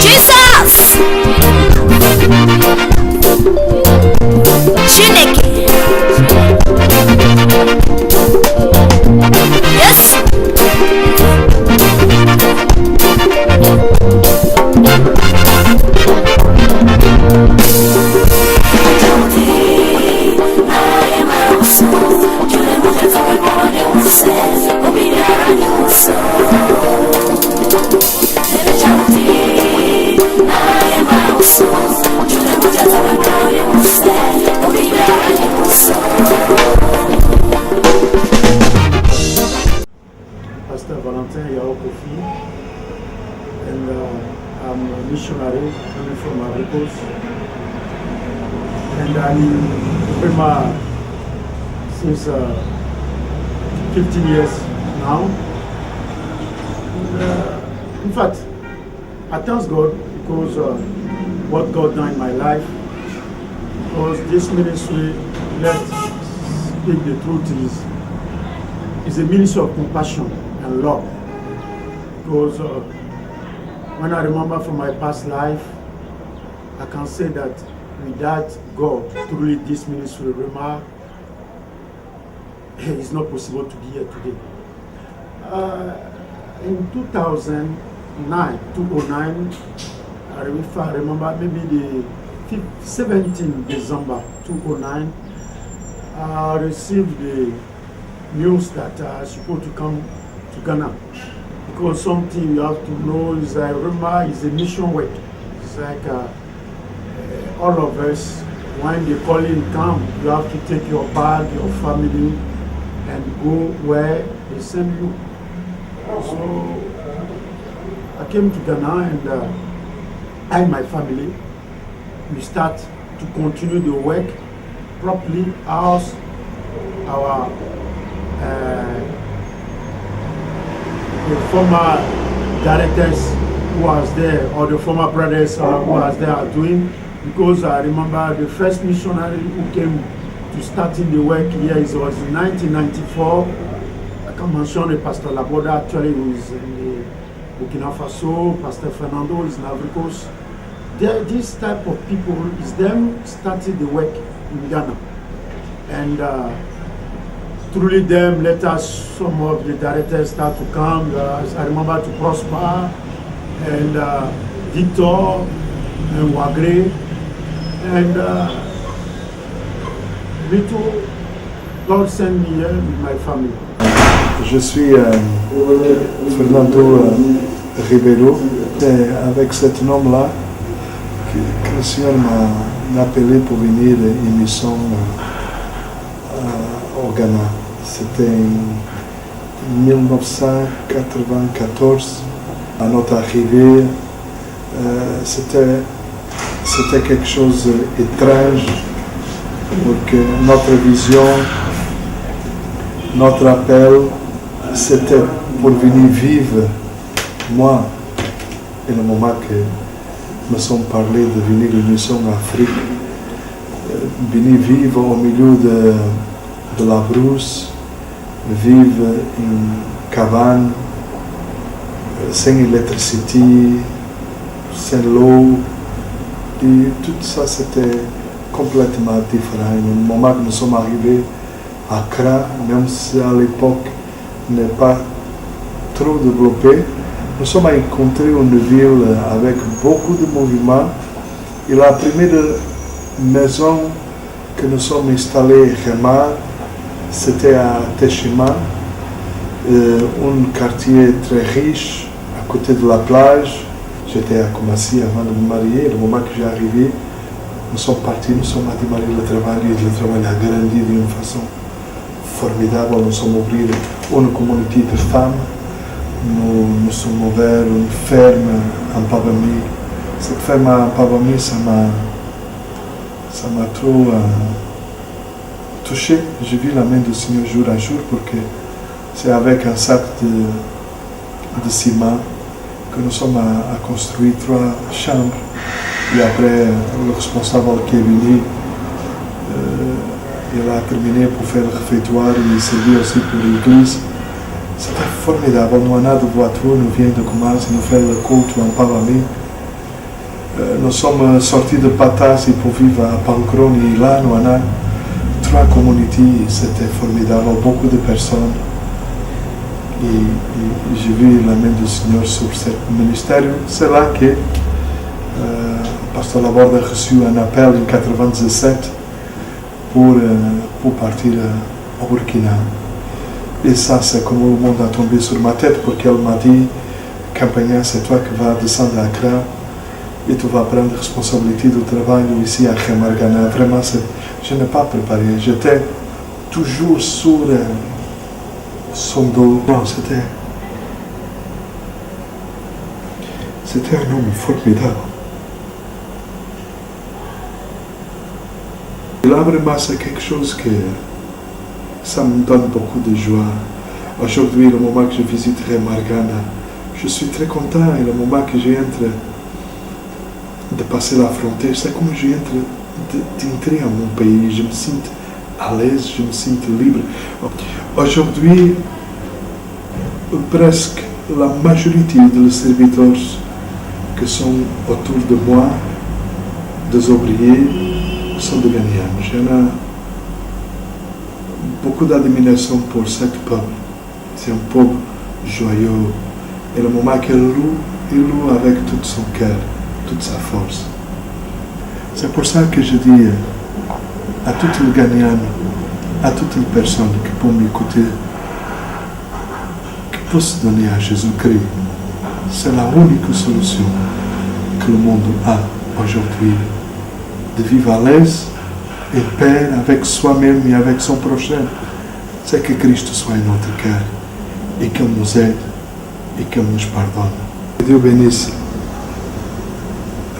Jesus! Chineke! Yes! Pastor Valentin Yao Kofi, and I'm a missionary coming from Africa, and I'm in Burma since 15 years now. And, in fact, I thank God because what God done in my life, because this ministry, let's speak the truth, is a ministry of compassion and love. Because when I remember from my past life, I can say that without God, truly this ministry, Rema, it's not possible to be here today. In 2009, if I remember, maybe the 17th December 2009, I received the news that I was supposed to come to Ghana, because something you have to know is that Rema is a mission work. It's like all of us, when they call in come, you have to take your bag, your family, and go where they send you. So I came to Ghana, and I and my family, we start to continue the work properly as our the former directors who was there, or the former brothers who was there are doing, because I remember the first missionary who came to starting the work here was in 1994. I can mention Pastor Laboda, actually, who is in the Burkina Faso, Pastor Fernando is in Ivory Coast. This type of people is them started the work in Ghana. And truly them, let us, some of the directors start to come. I remember to Prosper and Victor and Wagre and me too. God sent me here with my family. Je suis Fernando Ribeiro. C'est avec cet homme-là que le Seigneur m'a appelé pour venir une mission au Ghana. C'était en 1994. À notre arrivée, c'était quelque chose d'étrange pour que notre vision, notre appel, c'était pour venir vivre, moi, et le moment que nous sommes parlé de venir une mission en Afrique, venir vivre au milieu de la brousse, vivre une cabane, sans électricité, sans l'eau, et tout ça c'était complètement différent. Au moment que nous sommes arrivés à Accra, même si à l'époque n'est pas trop développée, nous sommes rencontrés une ville avec beaucoup de mouvements. Et la première maison que nous sommes installés Rema, c'était à Teshima, un quartier très riche à côté de la plage. J'étais à Kumasi avant de me marier. Le moment que j'ai arrivé, nous sommes partis, nous sommes à démarrer le travail et le travail a grandi d'une façon formidable. Nous sommes ouvrir une communauté de femmes. Nous sommes ouverts une ferme en Pavami. Cette ferme en Pavami, ça m'a trop touché. J'ai vu la main du Seigneur jour à jour pour que c'est avec un sac de ciment que nous sommes à construire 3 chambres. Et après, le responsable qui est venu, il a terminé pour faire le réfectoire, il servait aussi pour l'église. C'était formidable. Nous avons de voiture, nous venons de commencer, nous faisons le culte en Palami. Nous sommes sortis de Patasi pour vivre à Pancroni. Là, nous avons 3 communautés. C'était formidable. Beaucoup de personnes. Et j'ai vu la main du Seigneur sur ce ministère. C'est là que Pasteur Laborde a reçu un appel en 1997 pour partir au Burkina. Et ça, c'est comme le monde a tombé sur ma tête parce qu'elle m'a dit, Campagna, c'est toi qui vas descendre à Accra et tu vas prendre la responsabilité du travail ici à Khemargana. Vraiment, je n'ai pas préparé. J'étais toujours sur son dos. Non, c'était un homme formidable. Et là, vraiment, c'est quelque chose que ça me donne beaucoup de joie. Aujourd'hui, le moment que je visiterai Margana, je suis très content. Et le moment que j'entre de passer la frontière, c'est comme j'entre d'entrer à mon pays. Je me sens à l'aise, je me sens libre. Aujourd'hui, presque la majorité des serviteurs qui sont autour de moi, des ouvriers, sont de Ghanéens. J'ai beaucoup d'admiration pour ce peuple. C'est un peuple joyeux. Et le moment qu'il loue avec tout son cœur, toute sa force. C'est pour ça que je dis à tout le Ghanéen, à toute une personne qui peut m'écouter, qui peut se donner à Jésus-Christ. C'est la unique solution que le monde a aujourd'hui. De vivre à l'aise et paix avec soi-même et avec son prochain. C'est que Christ soit en notre cœur et qu'il nous aide et qu'il nous pardonne. Que Dieu bénisse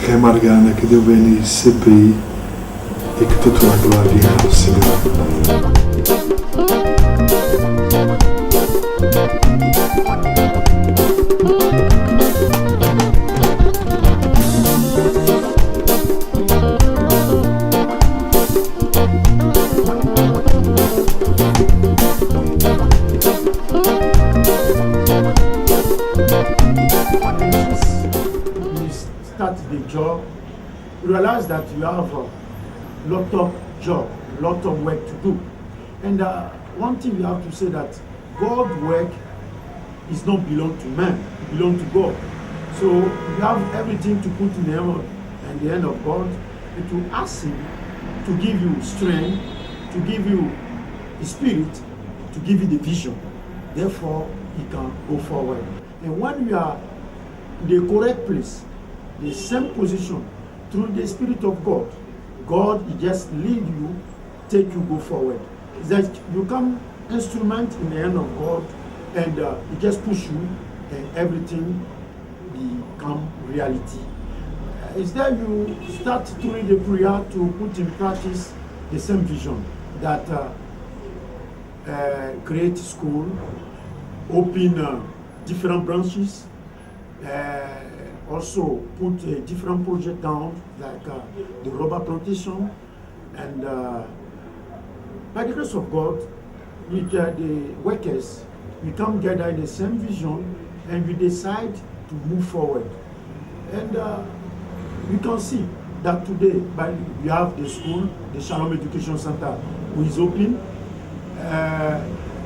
Khemargana, que Dieu bénisse ce pays et que toute la gloire vienne au Seigneur. The job, you realize that you have a lot of job, lot of work to do. And one thing you have to say that God's work is not belong to man, it belongs to God. So you have everything to put in the hand of God and to ask Him to give you strength, to give you the spirit, to give you the vision. Therefore, He can go forward. And when you are in the correct place, the same position, through the Spirit of God, God will just lead you, take you go forward. It's like you become instrument in the hand of God, and He just push you, and everything become reality. Is that you start through the prayer to put in practice the same vision that create school, open different branches, also put a different project down, like the rubber plantation, and by the grace of God, with the workers, we come together in the same vision, and we decide to move forward. And we can see that today, we have the school, the Shalom Education Center, which is open.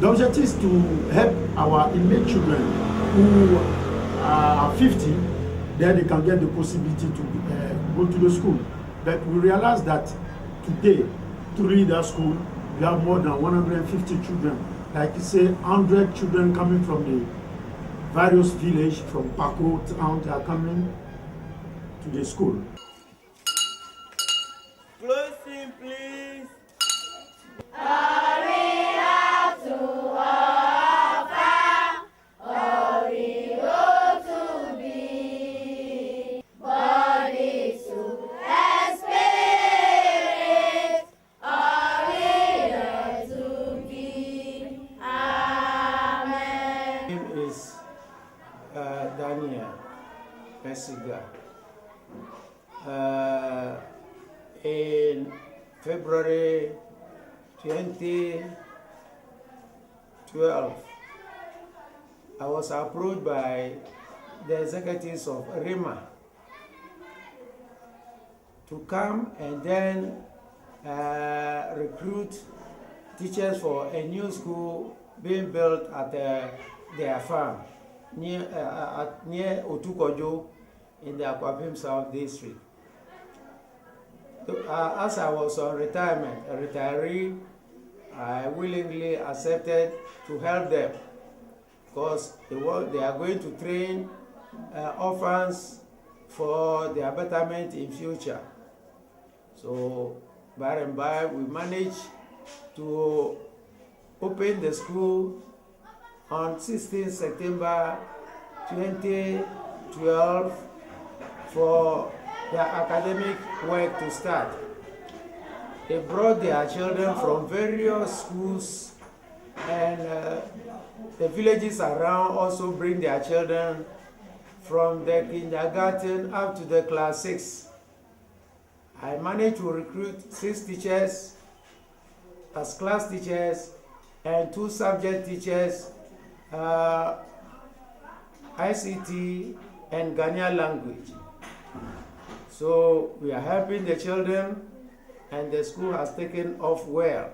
The objective is to help our inmate children who are 50, then they can get the possibility to go to the school. But we realize that today, through that school, we have more than 150 children. Like you say, 100 children coming from the various villages, from Paco town, they are coming to the school. Closing, please. Daniel Pesiga. In February 2012, I was approached by the executives of RIMA to come and then recruit teachers for a new school being built at their farm near Otukojo in the Akwapim South District. As I was on retirement, a retiree, I willingly accepted to help them because they are going to train orphans for their betterment in future. So by and by, we managed to open the school on 16 September 2012 for their academic work to start. They brought their children from various schools, and the villages around also bring their children from the kindergarten up to the class 6. I managed to recruit 6 teachers as class teachers and 2 subject teachers, ICT and Ghanaian language. So we are helping the children, and the school has taken off well.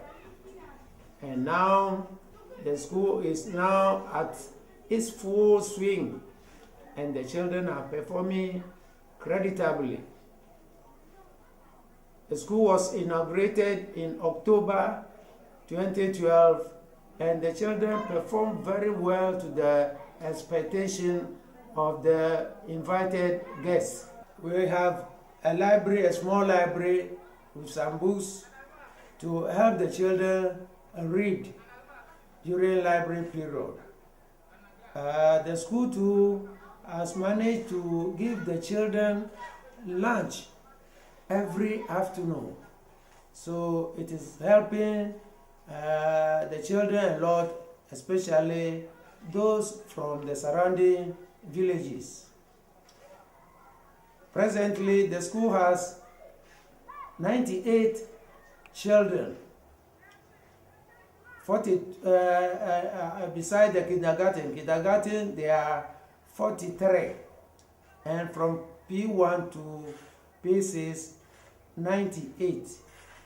And now the school is now at its full swing, and the children are performing creditably. The school was inaugurated in October 2012, and the children performed very well to the expectation of the invited guests. We have a library, a small library with some books to help the children read during library period. The school too has managed to give the children lunch every afternoon. So it is helping the children a lot, especially those from the surrounding villages. Presently, the school has 98 children. 40 beside the kindergarten, there are 43, and from P1 to P6, 98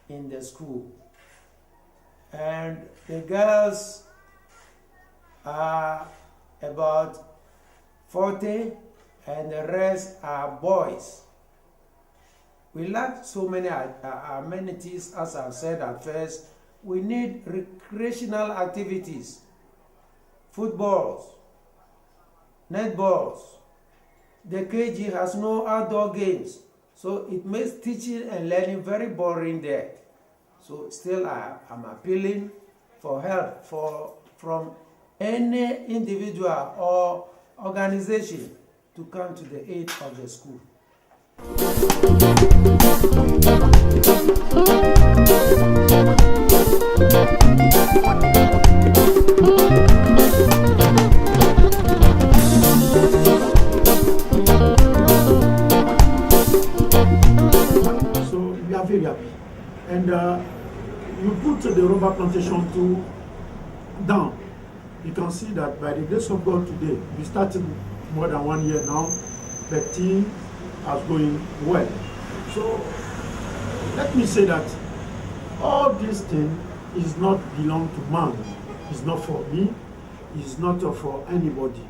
in the school. And the girls are about 40, and the rest are boys. We lack so many amenities, as I've said at first. We need recreational activities, footballs, netballs. The KG has no outdoor games, so it makes teaching and learning very boring there. So still I'm appealing for help from any individual or organization to come to the aid of the school. So we are very happy. And you put the rubber plantation too down. You can see that by the grace of God today, we started more than 1 year now, the team is going well. So let me say that all this thing is not belong to man. It's not for me. It's not for anybody.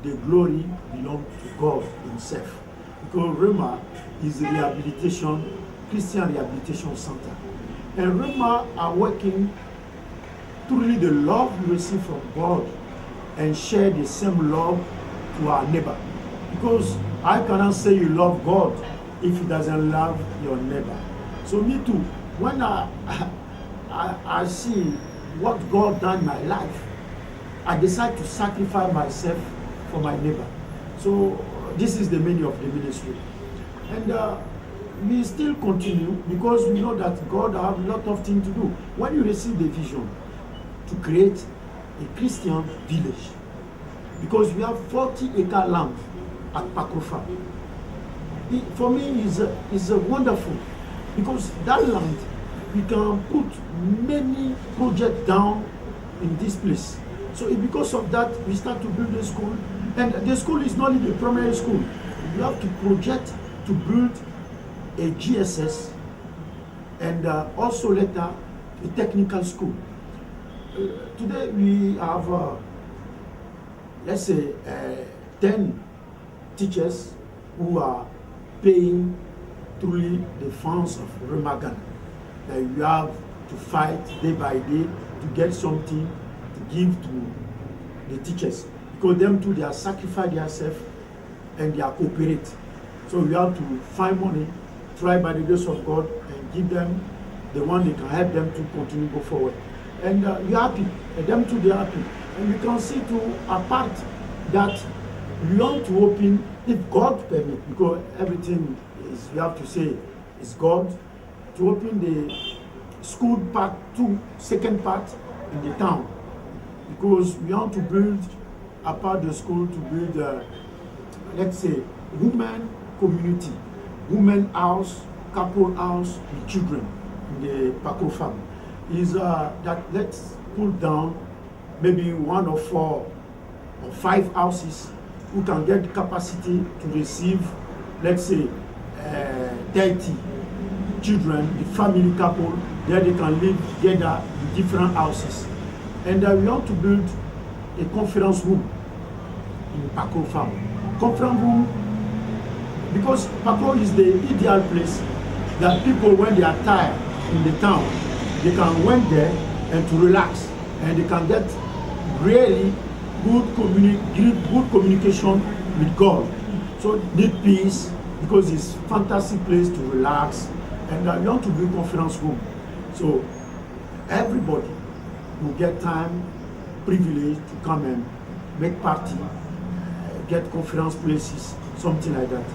The glory belongs to God himself. Because Rema is a rehabilitation, Christian rehabilitation center. And Rema are working truly the love we receive from God and share the same love to our neighbor. Because I cannot say you love God if He doesn't love your neighbor. So me too, when I see what God done in my life, I decide to sacrifice myself for my neighbor. So this is the meaning of the ministry. And we still continue because we know that God has a lot of things to do. When you receive the vision to create a Christian village, because we have 40-acre land at Pakrofa, for me is wonderful, because that land we can put many projects down in this place. So because of that, we start to build a school. And the school is not only the primary school. You have to project to build a GSS and also later a technical school. Today we have, let's say, 10 teachers who are paying truly the funds of Rema Ghana. That you have to fight day by day to get something to give to the teachers. Because them too, they are sacrificing themselves and they are cooperate. So we have to find money, try by the grace of God, and give them the one that can help them to continue go forward. And you're happy, and them too, they're happy. And you can see to a part that we want to open, if God permit, because everything is, you have to say, is God, to open the school part 2, second part in the town. Because we want to build, apart the school, to build, let's say, women community, women house, couple house with children in the Paco farm. Is that let's put down maybe 1 or 4 or 5 houses who can get capacity to receive, let's say, 30 children, the family couple, there they can live together in different houses. And we want to build a conference room in Paco farm. Conference room, because Paco is the ideal place that people, when they are tired in the town, they can went there and to relax, and they can get really good communication with God. So need peace, because it's a fantastic place to relax, and we want to build conference room. So everybody will get time, privilege to come and make party, get conference places, something like that.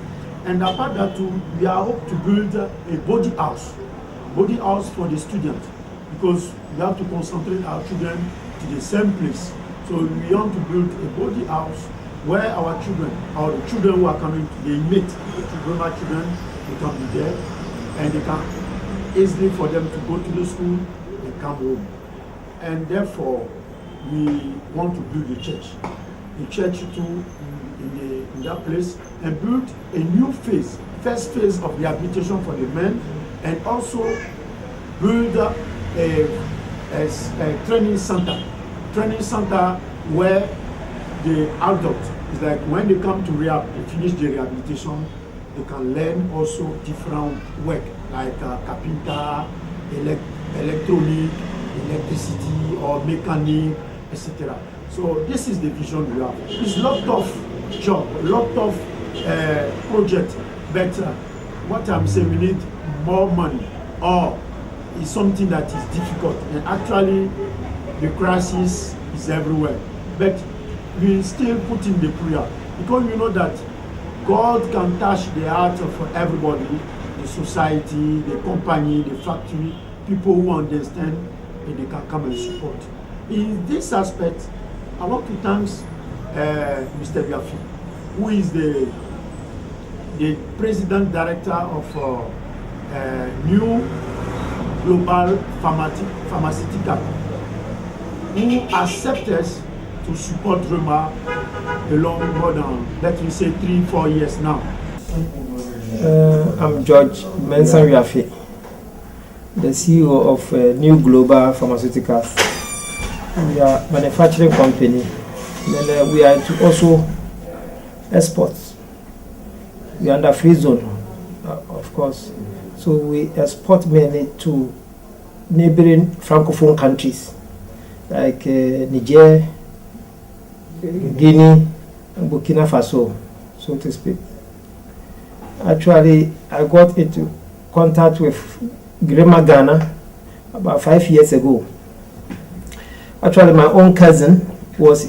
And apart that too, we are hope to build a body house for the students, because we have to concentrate our children to the same place. So we want to build a body house where our children, or the children who are coming, they meet the children, they can be there, and they can easily for them to go to the school and come home. And therefore, we want to build a church too in that place, and build a new phase, first phase of rehabilitation for the men, and also build a training center where the adults, is like when they come to rehab, they finish the rehabilitation, they can learn also different work like carpenter, electronic, electricity or mechanic, etc. So this is the vision we have. It's a lot of job, a lot of project, but what I'm saying, we need more money, or it's something that is difficult, and actually the crisis is everywhere. But we still put in the prayer, because we know that God can touch the heart of everybody, the society, the company, the factory, people who understand, and they can come and support. In this aspect, I want to thank Mr. Biafi, who is the President Director of New Global Pharmaceutical, who accepted to support Rema along more than, let me say, 3-4 years now. I'm George Mensah Biafi, the CEO of New Global Pharmaceuticals. We are a manufacturing company, and we are to also export. We are under free zone, of course. So we export mainly to neighboring francophone countries like Niger, Guinea, and Burkina Faso, so to speak. Actually, I got into contact with Rema Ghana about 5 years ago. Actually, my own cousin was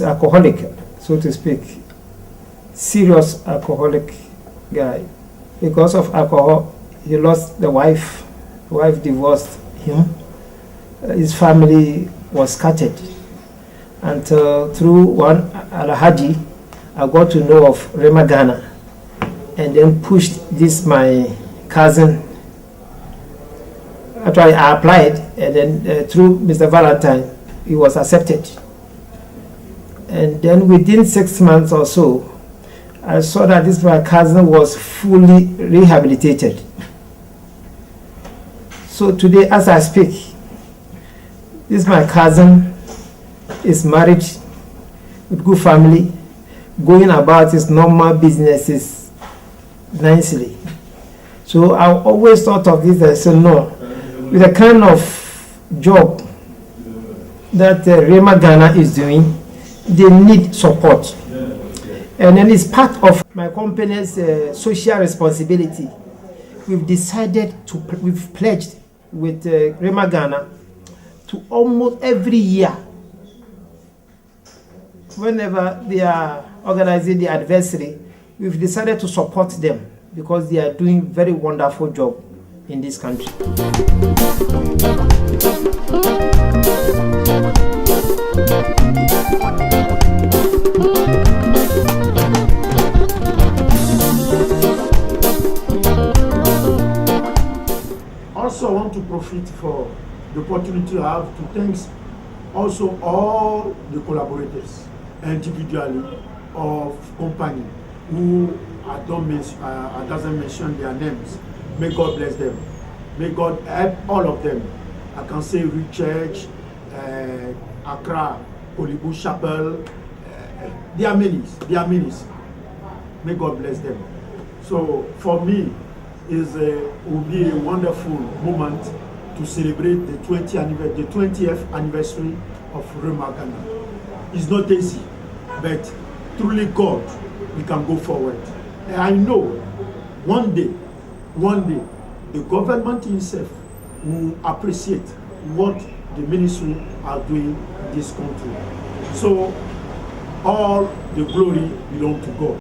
alcoholic, so to speak, serious alcoholic guy. Because of alcohol, he lost the wife. The wife divorced him. His family was scattered. And through one Alhaji, I got to know of Rema Ghana, and then pushed this my cousin Actually, I applied, and then through Mr. Valentine, it was accepted. And then within 6 months or so, I saw that this my cousin was fully rehabilitated. So today, as I speak, this my cousin is married with good family, going about his normal businesses nicely. So I always thought of this and said, no, with the kind of job that Rema Ghana is doing, they need support. And then it's part of my company's social responsibility. We've decided to, we've pledged with Rema Ghana to almost every year, whenever they are organizing the anniversary, we've decided to support them because they are doing very wonderful job in this country. Also, I want to profit for the opportunity I have to thank also all the collaborators individually of company who I doesn't mention their names. May God bless them. May God help all of them. I can say Richard, Accra, Polibu Chapel. There are many. May God bless them. So for me, it will be a wonderful moment to celebrate the 20th anniversary of Rema Ghana. It's not easy, but truly God, we can go forward. And I know one day, the government itself will appreciate what the ministry are doing in this country. So all the glory belongs to God.